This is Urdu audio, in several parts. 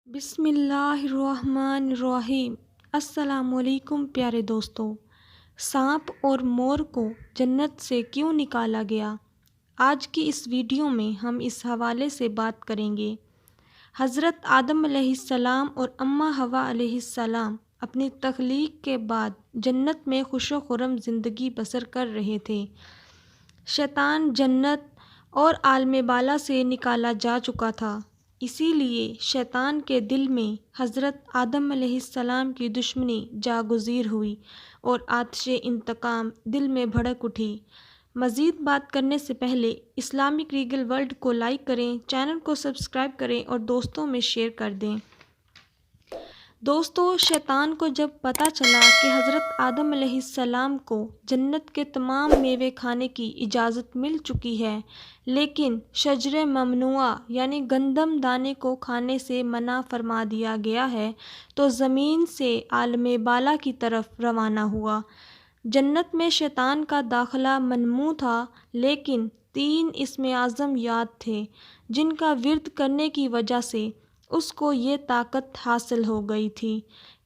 بسم اللہ الرحمن الرحیم۔ السلام علیکم پیارے دوستو۔ سانپ اور مور کو جنت سے کیوں نکالا گیا؟ آج کی اس ویڈیو میں ہم اس حوالے سے بات کریں گے۔ حضرت آدم علیہ السلام اور اماں حوا علیہ السلام اپنی تخلیق کے بعد جنت میں خوش و خرم زندگی بسر کر رہے تھے۔ شیطان جنت اور عالم بالا سے نکالا جا چکا تھا، اسی لیے شیطان کے دل میں حضرت آدم علیہ السلام کی دشمنی جاگزیر ہوئی اور آتش انتقام دل میں بھڑک اٹھی۔ مزید بات کرنے سے پہلے اسلامک ریگل ورلڈ کو لائک کریں، چینل کو سبسکرائب کریں اور دوستوں میں شیئر کر دیں۔ دوستو، شیطان کو جب پتہ چلا کہ حضرت آدم علیہ السلام کو جنت کے تمام میوے کھانے کی اجازت مل چکی ہے، لیکن شجر ممنوعہ یعنی گندم دانے کو کھانے سے منع فرما دیا گیا ہے، تو زمین سے عالم بالا کی طرف روانہ ہوا۔ جنت میں شیطان کا داخلہ ممنوع تھا، لیکن 3 اسم اعظم یاد تھے جن کا ورد کرنے کی وجہ سے اس کو یہ طاقت حاصل ہو گئی تھی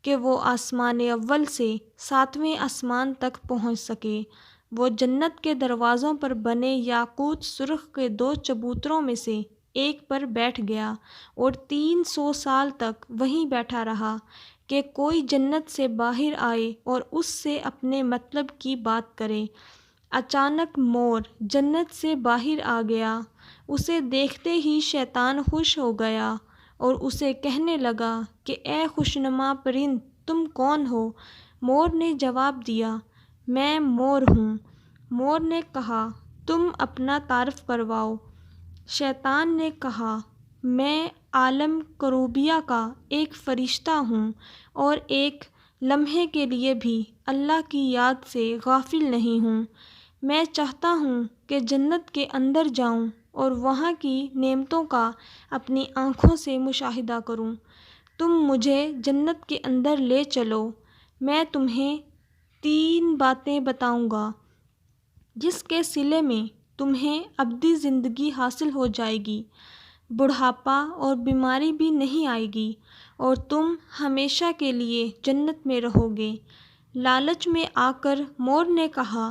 کہ وہ آسمان اول سے 7ویں آسمان تک پہنچ سکے۔ وہ جنت کے دروازوں پر بنے یاقوت سرخ کے 2 چبوتروں میں سے ایک پر بیٹھ گیا اور 300 سال تک وہیں بیٹھا رہا کہ کوئی جنت سے باہر آئے اور اس سے اپنے مطلب کی بات کرے۔ اچانک مور جنت سے باہر آ گیا۔ اسے دیکھتے ہی شیطان خوش ہو گیا اور اسے کہنے لگا کہ اے خوشنما پرند، تم کون ہو؟ مور نے جواب دیا، میں مور ہوں۔ مور نے کہا، تم اپنا تعارف کرواؤ۔ شیطان نے کہا، میں عالم کروبیہ کا ایک فرشتہ ہوں اور ایک لمحے کے لیے بھی اللہ کی یاد سے غافل نہیں ہوں۔ میں چاہتا ہوں کہ جنت کے اندر جاؤں اور وہاں کی نعمتوں کا اپنی آنکھوں سے مشاہدہ کروں۔ تم مجھے جنت کے اندر لے چلو، میں تمہیں 3 باتیں بتاؤں گا جس کے صلے میں تمہیں ابدی زندگی حاصل ہو جائے گی، بڑھاپا اور بیماری بھی نہیں آئے گی اور تم ہمیشہ کے لیے جنت میں رہو گے۔ لالچ میں آ کر مور نے کہا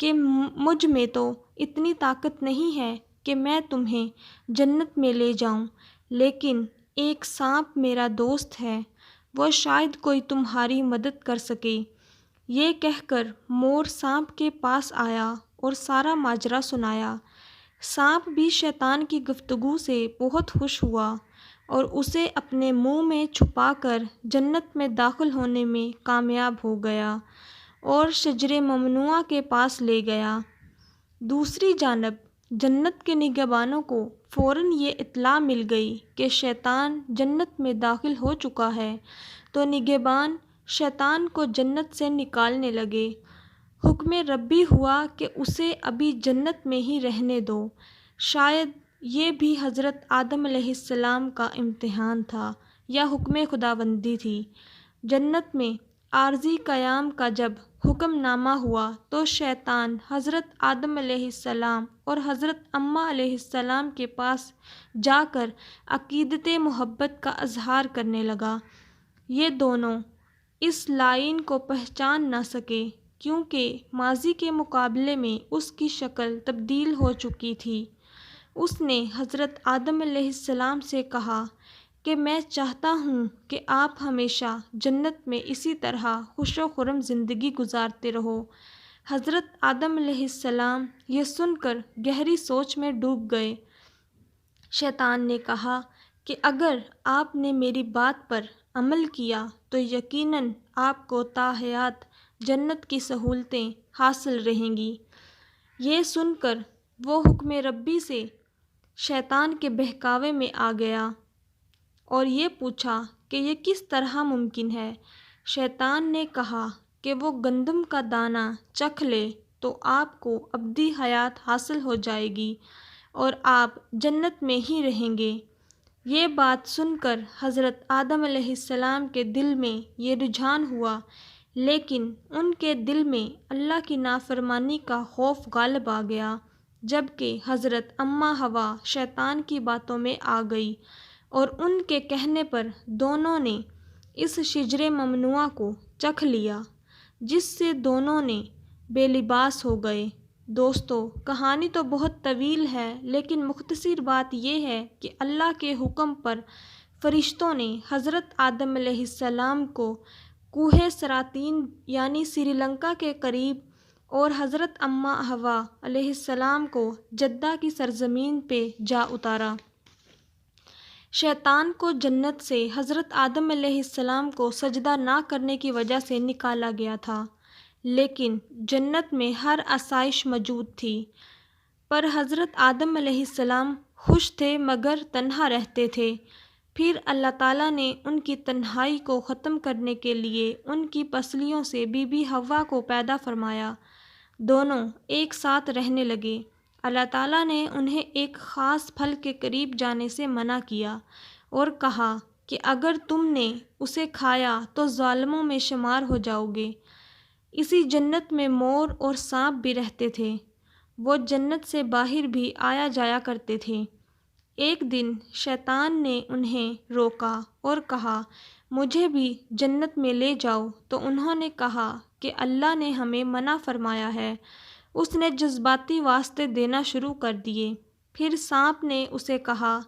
کہ مجھ میں تو اتنی طاقت نہیں ہے کہ میں تمہیں جنت میں لے جاؤں، لیکن ایک سانپ میرا دوست ہے، وہ شاید کوئی تمہاری مدد کر سکے۔ یہ کہہ کر مور سانپ کے پاس آیا اور سارا ماجرا سنایا۔ سانپ بھی شیطان کی گفتگو سے بہت خوش ہوا اور اسے اپنے منہ میں چھپا کر جنت میں داخل ہونے میں کامیاب ہو گیا اور شجر ممنوعہ کے پاس لے گیا۔ دوسری جانب جنت کے نگہبانوں کو فوراً یہ اطلاع مل گئی کہ شیطان جنت میں داخل ہو چکا ہے، تو نگہبان شیطان کو جنت سے نکالنے لگے۔ حکم ربی ہوا کہ اسے ابھی جنت میں ہی رہنے دو۔ شاید یہ بھی حضرت آدم علیہ السلام کا امتحان تھا یا حکم خداوندی تھی۔ جنت میں عارضی قیام کا جب حکم نامہ ہوا تو شیطان حضرت آدم علیہ السلام اور حضرت اماں علیہ السلام کے پاس جا کر عقیدت محبت کا اظہار کرنے لگا۔ یہ دونوں اس لائن کو پہچان نہ سکے کیونکہ ماضی کے مقابلے میں اس کی شکل تبدیل ہو چکی تھی۔ اس نے حضرت آدم علیہ السلام سے کہا کہ میں چاہتا ہوں کہ آپ ہمیشہ جنت میں اسی طرح خوش و خرم زندگی گزارتے رہو۔ حضرت آدم علیہ السلام یہ سن کر گہری سوچ میں ڈوب گئے۔ شیطان نے کہا کہ اگر آپ نے میری بات پر عمل کیا تو یقیناً آپ کو تا حیات جنت کی سہولتیں حاصل رہیں گی۔ یہ سن کر وہ حکم ربی سے شیطان کے بہکاوے میں آ گیا اور یہ پوچھا کہ یہ کس طرح ممکن ہے۔ شیطان نے کہا کہ وہ گندم کا دانہ چکھ لے تو آپ کو ابدی حیات حاصل ہو جائے گی اور آپ جنت میں ہی رہیں گے۔ یہ بات سن کر حضرت آدم علیہ السلام کے دل میں یہ رجحان ہوا، لیکن ان کے دل میں اللہ کی نافرمانی کا خوف غالب آ گیا۔ جبکہ حضرت اماں حوا شیطان کی باتوں میں آ گئی اور ان کے کہنے پر دونوں نے اس شجر ممنوعہ کو چکھ لیا، جس سے دونوں نے بے لباس ہو گئے۔ دوستو، کہانی تو بہت طویل ہے، لیکن مختصر بات یہ ہے کہ اللہ کے حکم پر فرشتوں نے حضرت آدم علیہ السلام کو کوہ سراتین یعنی سری لنکا کے قریب اور حضرت اماں حوا علیہ السلام کو جدہ کی سرزمین پہ جا اتارا۔ شیطان کو جنت سے حضرت آدم علیہ السلام کو سجدہ نہ کرنے کی وجہ سے نکالا گیا تھا، لیکن جنت میں ہر آسائش موجود تھی، پر حضرت آدم علیہ السلام خوش تھے مگر تنہا رہتے تھے۔ پھر اللہ تعالیٰ نے ان کی تنہائی کو ختم کرنے کے لیے ان کی پسلیوں سے بی بی حوا کو پیدا فرمایا۔ دونوں ایک ساتھ رہنے لگے۔ اللہ تعالیٰ نے انہیں ایک خاص پھل کے قریب جانے سے منع کیا اور کہا کہ اگر تم نے اسے کھایا تو ظالموں میں شمار ہو جاؤ گے۔ اسی جنت میں مور اور سانپ بھی رہتے تھے، وہ جنت سے باہر بھی آیا جایا کرتے تھے۔ ایک دن شیطان نے انہیں روکا اور کہا مجھے بھی جنت میں لے جاؤ، تو انہوں نے کہا کہ اللہ نے ہمیں منع فرمایا ہے۔ اس نے جذباتی واسطے دینا شروع کر دیے۔ پھر سانپ نے اسے کہا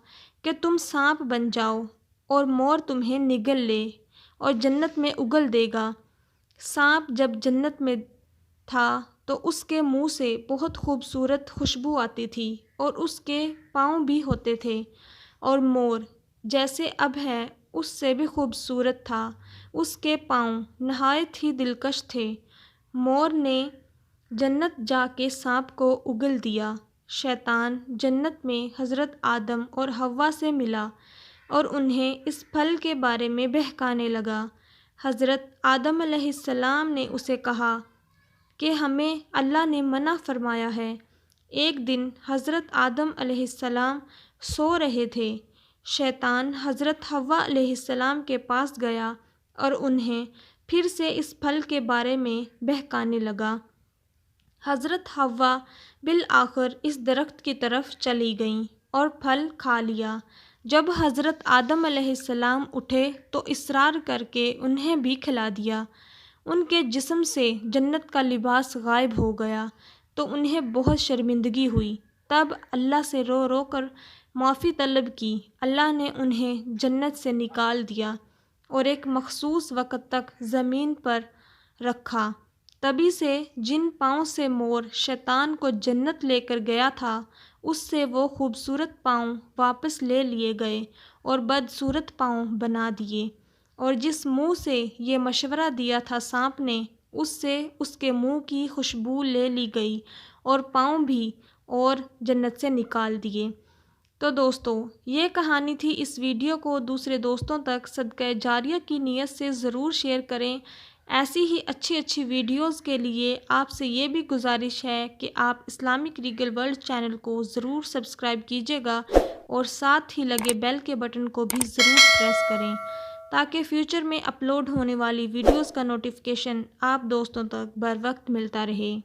کہ تم سانپ بن جاؤ اور مور تمہیں نگل لے اور جنت میں اگل دے گا۔ سانپ جب جنت میں تھا تو اس کے منہ سے بہت خوبصورت خوشبو آتی تھی اور اس کے پاؤں بھی ہوتے تھے، اور مور جیسے اب ہے اس سے بھی خوبصورت تھا، اس کے پاؤں نہایت ہی دلکش تھے۔ مور نے جنت جا کے سانپ کو اگل دیا۔ شیطان جنت میں حضرت آدم اور حوا سے ملا اور انہیں اس پھل کے بارے میں بہکانے لگا۔ حضرت آدم علیہ السلام نے اسے کہا کہ ہمیں اللہ نے منع فرمایا ہے۔ ایک دن حضرت آدم علیہ السلام سو رہے تھے، شیطان حضرت حوا علیہ السلام کے پاس گیا اور انہیں پھر سے اس پھل کے بارے میں بہکانے لگا۔ حضرت حوا بالآخر اس درخت کی طرف چلی گئیں اور پھل کھا لیا۔ جب حضرت آدم علیہ السلام اٹھے تو اصرار کر کے انہیں بھی کھلا دیا۔ ان کے جسم سے جنت کا لباس غائب ہو گیا تو انہیں بہت شرمندگی ہوئی۔ تب اللہ سے رو رو کر معافی طلب کی۔ اللہ نے انہیں جنت سے نکال دیا اور ایک مخصوص وقت تک زمین پر رکھا۔ تبھی سے جن پاؤں سے مور شیطان کو جنت لے کر گیا تھا، اس سے وہ خوبصورت پاؤں واپس لے لیے گئے اور بدصورت پاؤں بنا دیے، اور جس منہ سے یہ مشورہ دیا تھا سانپ نے، اس سے اس کے منہ کی خوشبو لے لی گئی اور پاؤں بھی اور جنت سے نکال دیے۔ تو دوستو، یہ کہانی تھی۔ اس ویڈیو کو دوسرے دوستوں تک صدقہ جاریہ کی نیت سے ضرور شیئر کریں۔ ایسی ہی اچھی ویڈیوز کے لیے آپ سے یہ بھی گزارش ہے کہ آپ اسلامک ریگل ورلڈ چینل کو ضرور سبسکرائب کیجیے گا اور ساتھ ہی لگے بیل کے بٹن کو بھی ضرور پریس کریں تاکہ فیوچر میں اپلوڈ ہونے والی ویڈیوز کا نوٹیفیکیشن آپ دوستوں تک بر وقت ملتا رہے۔